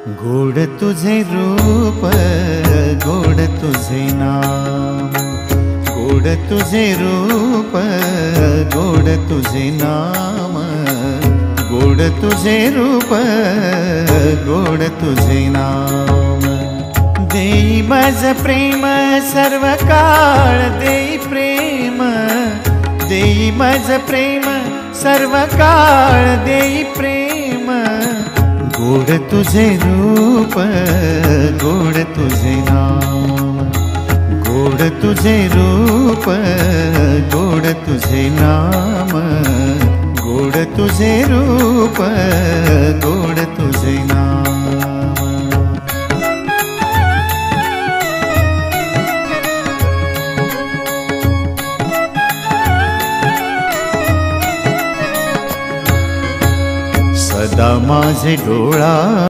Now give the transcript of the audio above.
गोड तुझे रूप, गोड तुझे नाम, गोड तुझे रूप, गोड तुझे नाम, गोड तुझे रूप, गोड तुझे नाम। देई मज प्रेम सर्व काळ, देई प्रेम, देई मज प्रेम सर्व काळ, देई प्रेम। गोड तुझे रूप, गोड तुझे नाम, गोड तुझे रूप, गोड तुझे नाम, गोड तुझे रूप, गोड तुझे नाम। सदा माझे डोळा